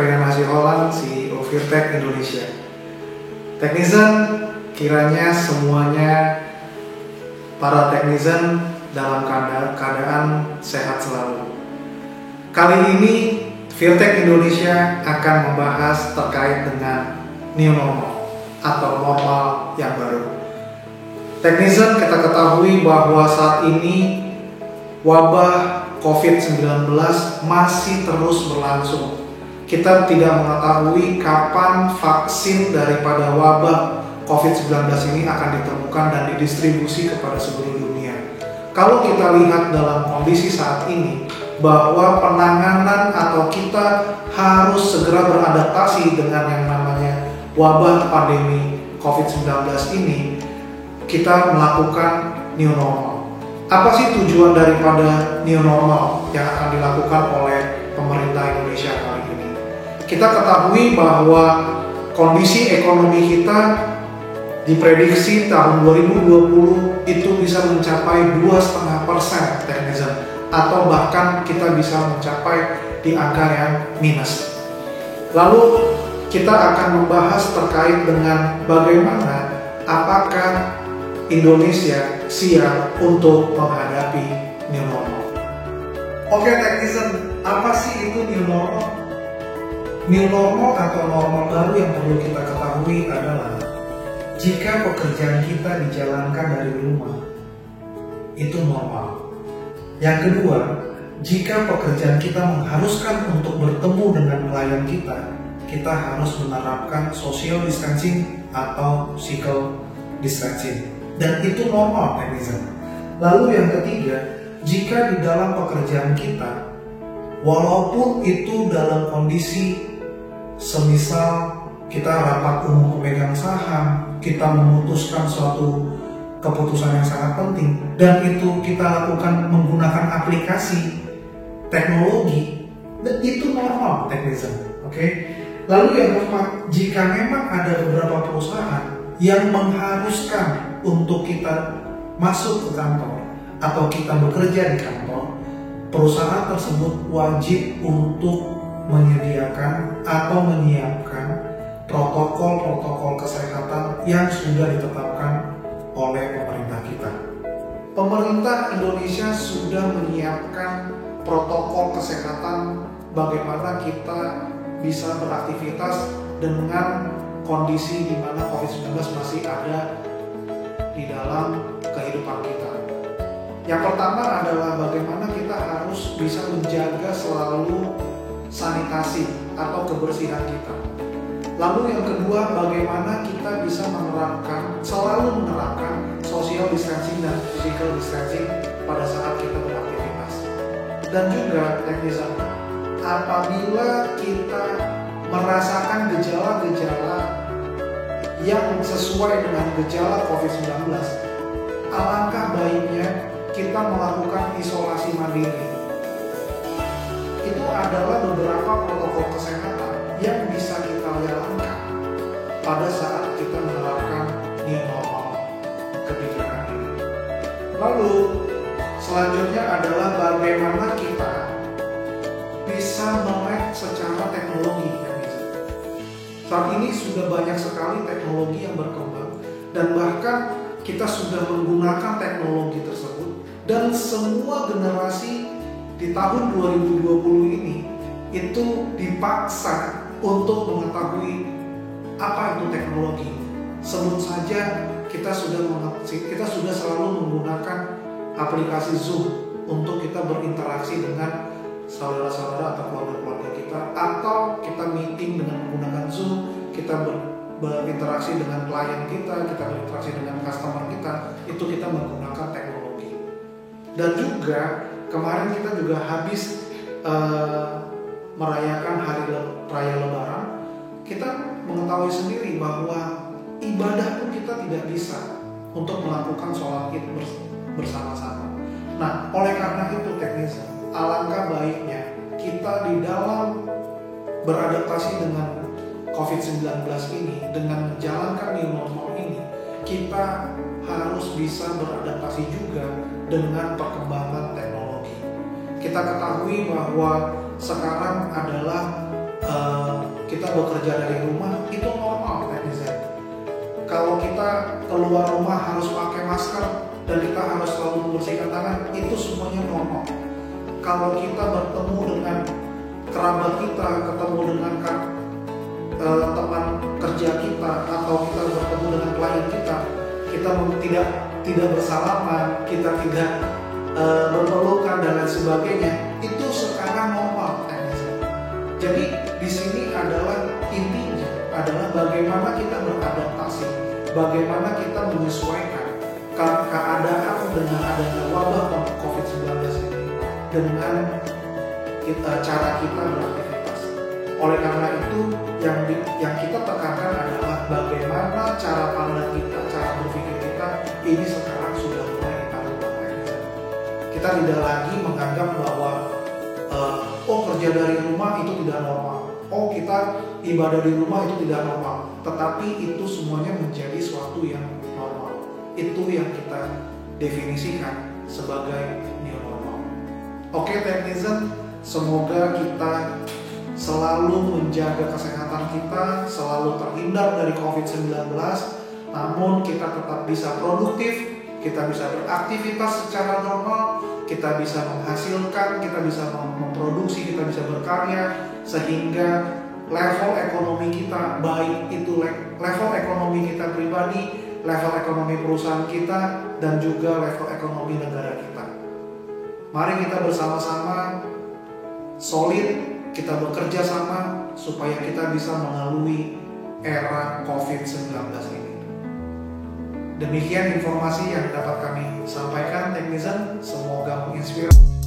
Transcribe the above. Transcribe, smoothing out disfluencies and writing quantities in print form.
Ferdinand Nasiholahan, CEO Firtek Indonesia. Technizen, kiranya semuanya para technizen dalam keadaan sehat selalu. Kali ini Firtek Indonesia akan membahas terkait dengan new normal atau normal yang baru. Technizen, kita ketahui bahwa saat ini wabah COVID-19 masih terus berlangsung. Kita tidak mengetahui kapan vaksin daripada wabah COVID-19 ini akan ditemukan dan didistribusi kepada seluruh dunia. Kalau kita lihat dalam kondisi saat ini, bahwa penanganan atau kita harus segera beradaptasi dengan yang namanya wabah pandemi COVID-19 ini, kita melakukan new normal. Apa sih tujuan daripada new normal yang akan dilakukan oleh pemerintah Indonesia kali ini? Kita ketahui bahwa kondisi ekonomi kita diprediksi tahun 2020 itu bisa mencapai 2,5% technizen, atau bahkan kita bisa mencapai di angka yang minus. Lalu kita akan membahas terkait dengan bagaimana apakah Indonesia siap untuk menghadapi new normal. Oke technizen, apa sih itu new normal? New normal atau normal baru yang perlu kita ketahui adalah jika pekerjaan kita dijalankan dari rumah, itu normal. Yang kedua, jika pekerjaan kita mengharuskan untuk bertemu dengan klien kita harus menerapkan social distancing atau physical distancing. Dan itu normal, technizen. Lalu yang ketiga, jika di dalam pekerjaan kita, walaupun itu dalam kondisi semisal kita rapat umum pemegang saham, kita memutuskan suatu keputusan yang sangat penting, dan itu kita lakukan menggunakan aplikasi teknologi, dan itu normal, technizen. Oke? Lalu yang keempat, jika memang ada beberapa perusahaan yang mengharuskan untuk kita masuk ke kantor atau kita bekerja di kantor, perusahaan tersebut wajib untuk menyediakan atau menyiapkan protokol-protokol kesehatan yang sudah ditetapkan oleh pemerintah kita. Pemerintah Indonesia sudah menyiapkan protokol kesehatan bagaimana kita bisa beraktivitas dengan kondisi di mana COVID-19 masih ada di dalam kehidupan kita. Yang pertama adalah bagaimana kita harus bisa menjaga selalu sanitasi atau kebersihan kita. Lalu yang kedua, bagaimana kita bisa selalu menerapkan social distancing dan physical distancing pada saat kita beraktivitas. Dan juga technizen, apabila kita merasakan gejala-gejala yang sesuai dengan gejala COVID-19, alangkah baiknya kita melakukan isolasi mandiri. Itu adalah beberapa protokol kesehatan yang bisa kita jalankan pada saat kita menerapkan new normal kebijakan ini. Lalu selanjutnya adalah bagaimana kita bisa melek secara teknologi. Saat ini sudah banyak sekali teknologi yang berkembang, dan bahkan kita sudah menggunakan teknologi tersebut, dan semua generasi di tahun 2020 ini itu dipaksa untuk mengetahui apa itu teknologi. Sebut saja kita sudah selalu menggunakan aplikasi Zoom untuk kita berinteraksi dengan saudara-saudara atau keluarga-keluarga kita, atau kita meeting dengan menggunakan Zoom, kita berinteraksi dengan klien kita berinteraksi dengan customer kita, itu kita menggunakan teknologi. Dan juga kemarin kita juga habis merayakan hari raya Lebaran. Kita mengetahui sendiri bahwa ibadah pun kita tidak bisa untuk melakukan sholat Id bersama-sama. Nah, oleh karena itu technizen, alangkah baiknya kita di dalam beradaptasi dengan COVID-19 ini, dengan menjalankan new normal ini, kita harus bisa beradaptasi juga dengan perkembangan teknologi. Kita ketahui bahwa sekarang adalah kita bekerja dari rumah itu normal netizen. Kalau kita keluar rumah harus pakai masker dan kita harus selalu membersihkan tangan, itu semuanya normal. Kalau kita bertemu dengan kerabat kita, ketemu dengan teman kerja kita, atau kita bertemu dengan klien kita tidak bersalaman, kita tidak berpelukan dan lain sebagainya, itu sekarang normal. Jadi di sini adalah intinya adalah bagaimana kita beradaptasi, bagaimana kita menyesuaikan keadaan dengan adanya wabah COVID-19 ini dengan cara kita beraktivitas. Oleh karena itu yang kita tekankan adalah bagaimana cara pandang kita, cara berpikir kita ini sekarang sudah mulai kita rubah. Kita tidak lagi menganggap bahwa kerja dari rumah itu tidak normal, kita ibadah di rumah itu tidak normal, tetapi itu semuanya menjadi suatu yang normal. Itu yang kita definisikan sebagai new normal. Oke netizen, semoga kita selalu menjaga kesehatan kita, selalu terhindar dari COVID-19, namun kita tetap bisa produktif, kita bisa beraktivitas secara normal, kita bisa menghasilkan, kita bisa memproduksi, kita bisa berkarya, sehingga level ekonomi kita, baik itu level ekonomi kita pribadi, level ekonomi perusahaan kita, dan juga level ekonomi negara kita. Mari kita bersama-sama solid, kita bekerja sama supaya kita bisa melalui era COVID-19 ini. Demikian informasi yang dapat kami sampaikan, netizen. Semoga menginspirasi.